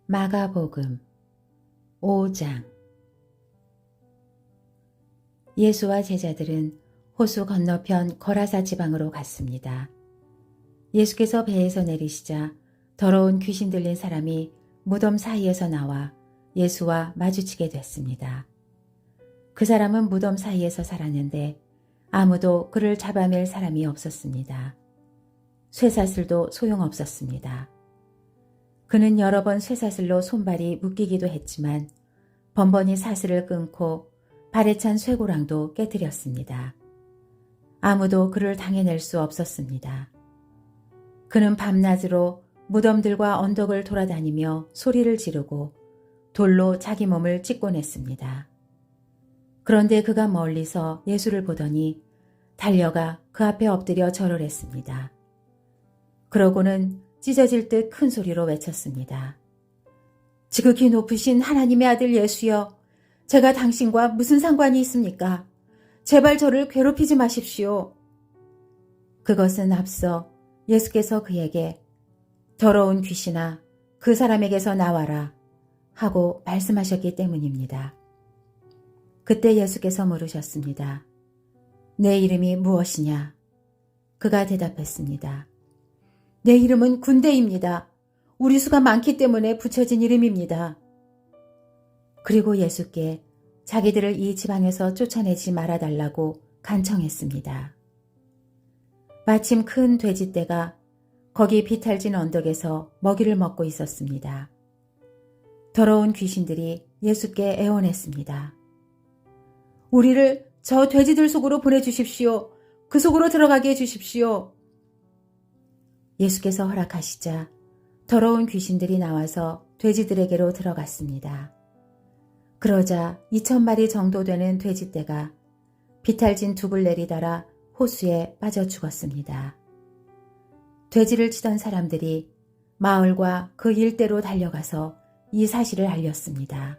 마가복음 5장. 예수와 제자들은 호수 건너편 거라사 지방으로 갔습니다. 예수께서 배에서 내리시자 더러운 귀신 들린 사람이 무덤 사이에서 나와 예수와 마주치게 됐습니다. 그 사람은 무덤 사이에서 살았는데 아무도 그를 잡아낼 사람이 없었습니다. 쇠사슬도 소용없었습니다. 그는 여러 번 쇠사슬로 손발이 묶이기도 했지만 번번이 사슬을 끊고 발에 찬 쇠고랑도 깨뜨렸습니다. 아무도 그를 당해낼 수 없었습니다. 그는 밤낮으로 무덤들과 언덕을 돌아다니며 소리를 지르고 돌로 자기 몸을 찢곤 했습니다. 그런데 그가 멀리서 예수를 보더니 달려가 그 앞에 엎드려 절을 했습니다. 그러고는 찢어질 듯 큰 소리로 외쳤습니다. 지극히 높으신 하나님의 아들 예수여, 제가 당신과 무슨 상관이 있습니까? 제발 저를 괴롭히지 마십시오. 그것은 앞서 예수께서 그에게 더러운 귀신아, 그 사람에게서 나와라 하고 말씀하셨기 때문입니다. 그때 예수께서 물으셨습니다. 내 이름이 무엇이냐? 그가 대답했습니다. 내 이름은 군대입니다. 우리 수가 많기 때문에 붙여진 이름입니다. 그리고 예수께 자기들을 이 지방에서 쫓아내지 말아달라고 간청했습니다. 마침 큰 돼지떼가 거기 비탈진 언덕에서 먹이를 먹고 있었습니다. 더러운 귀신들이 예수께 애원했습니다. 우리를 저 돼지들 속으로 보내주십시오. 그 속으로 들어가게 해주십시오. 예수께서 허락하시자 더러운 귀신들이 나와서 돼지들에게로 들어갔습니다. 그러자 2,000마리 정도 되는 돼지떼가 비탈진 두 굴레리 달아 호수에 빠져 죽었습니다. 돼지를 치던 사람들이 마을과 그 일대로 달려가서 이 사실을 알렸습니다.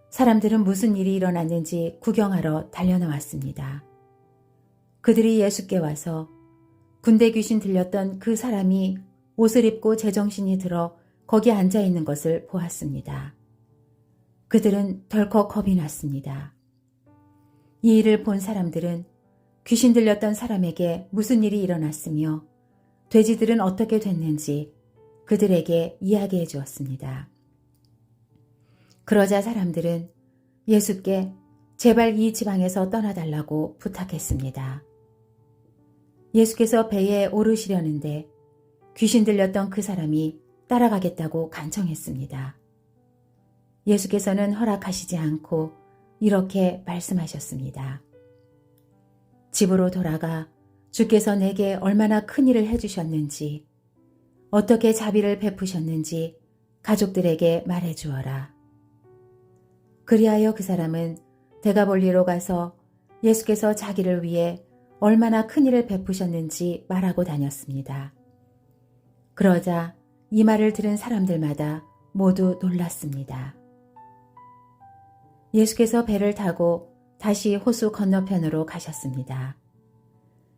사람들은 무슨 일이 일어났는지 구경하러 달려나왔습니다. 그들이 예수께 와서 군대 귀신 들렸던 그 사람이 옷을 입고 제정신이 들어 거기 앉아 있는 것을 보았습니다. 그들은 덜컥 겁이 났습니다. 이 일을 본 사람들은 귀신 들렸던 사람에게 무슨 일이 일어났으며 돼지들은 어떻게 됐는지 그들에게 이야기해 주었습니다. 그러자 사람들은 예수께 제발 이 지방에서 떠나달라고 부탁했습니다. 예수께서 배에 오르시려는데 귀신 들렸던 그 사람이 따라가겠다고 간청했습니다. 예수께서는 허락하시지 않고 이렇게 말씀하셨습니다. 집으로 돌아가 주께서 내게 얼마나 큰 일을 해주셨는지, 어떻게 자비를 베푸셨는지 가족들에게 말해 주어라. 그리하여 그 사람은 데가볼리로 가서 예수께서 자기를 위해 얼마나 큰 일을 베푸셨는지 말하고 다녔습니다. 그러자 이 말을 들은 사람들마다 모두 놀랐습니다. 예수께서 배를 타고 다시 호수 건너편으로 가셨습니다.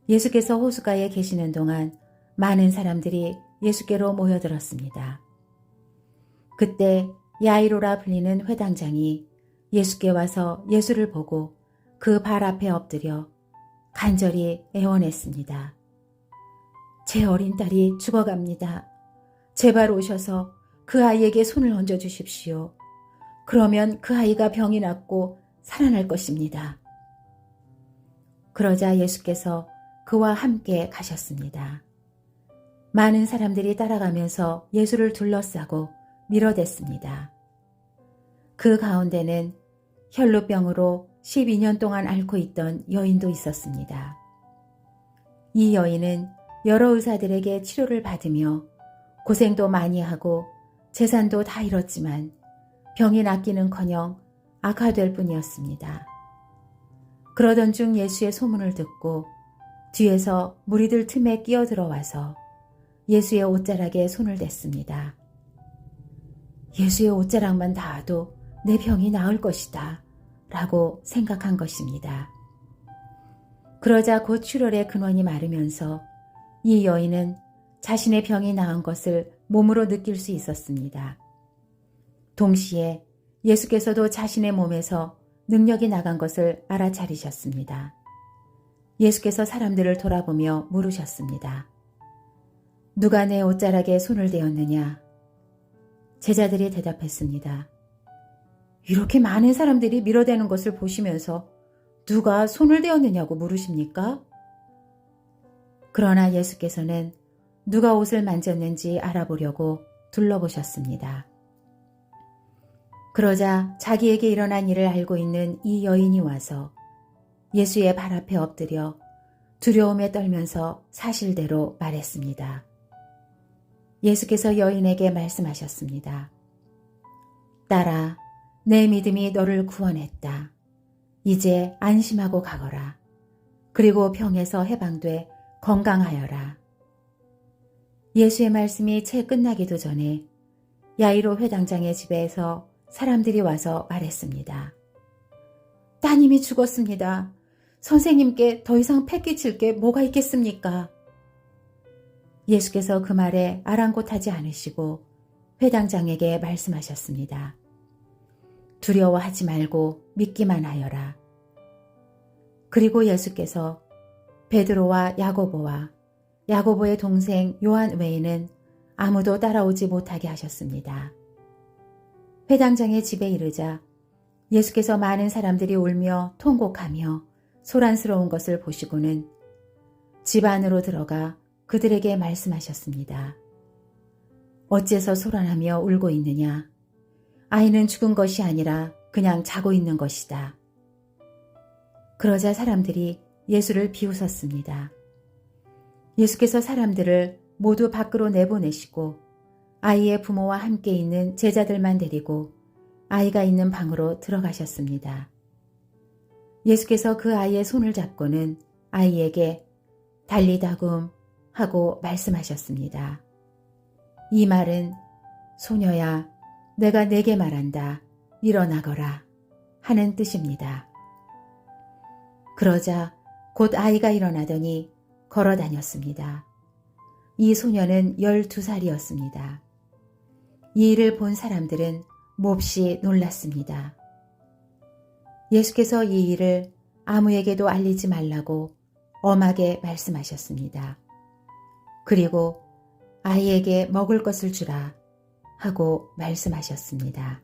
예수께서 호수가에 계시는 동안 많은 사람들이 예수께로 모여들었습니다. 그때 야이로라 불리는 회당장이 예수께 와서 예수를 보고 그 발 앞에 엎드려 간절히 애원했습니다. 제 어린 딸이 죽어갑니다. 제발 오셔서 그 아이에게 손을 얹어 주십시오. 그러면 그 아이가 병이 낫고 살아날 것입니다. 그러자 예수께서 그와 함께 가셨습니다. 많은 사람들이 따라가면서 예수를 둘러싸고 밀어댔습니다. 그 가운데는 혈루병으로 12년 동안 앓고 있던 여인도 있었습니다. 이 여인은 여러 의사들에게 치료를 받으며 고생도 많이 하고 재산도 다 잃었지만 병이 낫기는커녕 악화될 뿐이었습니다. 그러던 중 예수의 소문을 듣고 뒤에서 무리들 틈에 끼어들어와서 예수의 옷자락에 손을 댔습니다. 예수의 옷자락만 닿아도 내 병이 나을 것이다 라고 생각한 것입니다. 그러자 곧 출혈의 근원이 마르면서 이 여인은 자신의 병이 나은 것을 몸으로 느낄 수 있었습니다. 동시에 예수께서도 자신의 몸에서 능력이 나간 것을 알아차리셨습니다. 예수께서 사람들을 돌아보며 물으셨습니다. 누가 내 옷자락에 손을 대었느냐? 제자들이 대답했습니다. 이렇게 많은 사람들이 밀어대는 것을 보시면서 누가 손을 대었느냐고 물으십니까? 그러나 예수께서는 누가 옷을 만졌는지 알아보려고 둘러보셨습니다. 그러자 자기에게 일어난 일을 알고 있는 이 여인이 와서 예수의 발 앞에 엎드려 두려움에 떨면서 사실대로 말했습니다. 예수께서 여인에게 말씀하셨습니다. 딸아, 내 믿음이 너를 구원했다. 이제 안심하고 가거라. 그리고 병에서 해방돼 건강하여라. 예수의 말씀이 채 끝나기도 전에 야이로 회당장의 집에서 사람들이 와서 말했습니다. 따님이 죽었습니다. 선생님께 더 이상 패 끼칠 게 뭐가 있겠습니까? 예수께서 그 말에 아랑곳하지 않으시고 회당장에게 말씀하셨습니다. 두려워하지 말고 믿기만 하여라. 그리고 예수께서 베드로와 야고보와 야고보의 동생 요한 외에는 아무도 따라오지 못하게 하셨습니다. 회당장의 집에 이르자 예수께서 많은 사람들이 울며 통곡하며 소란스러운 것을 보시고는 집 안으로 들어가 그들에게 말씀하셨습니다. 어째서 소란하며 울고 있느냐? 아이는 죽은 것이 아니라 그냥 자고 있는 것이다. 그러자 사람들이 예수를 비웃었습니다. 예수께서 사람들을 모두 밖으로 내보내시고 아이의 부모와 함께 있는 제자들만 데리고 아이가 있는 방으로 들어가셨습니다. 예수께서 그 아이의 손을 잡고는 아이에게 달리다굼 하고 말씀하셨습니다. 이 말은 소녀야, 내가 네게 말한다. 일어나거라 하는 뜻입니다. 그러자 곧 아이가 일어나더니 걸어 다녔습니다. 이 소녀는 12살이었습니다. 이 일을 본 사람들은 몹시 놀랐습니다. 예수께서 이 일을 아무에게도 알리지 말라고 엄하게 말씀하셨습니다. 그리고 아이에게 먹을 것을 주라 하고 말씀하셨습니다.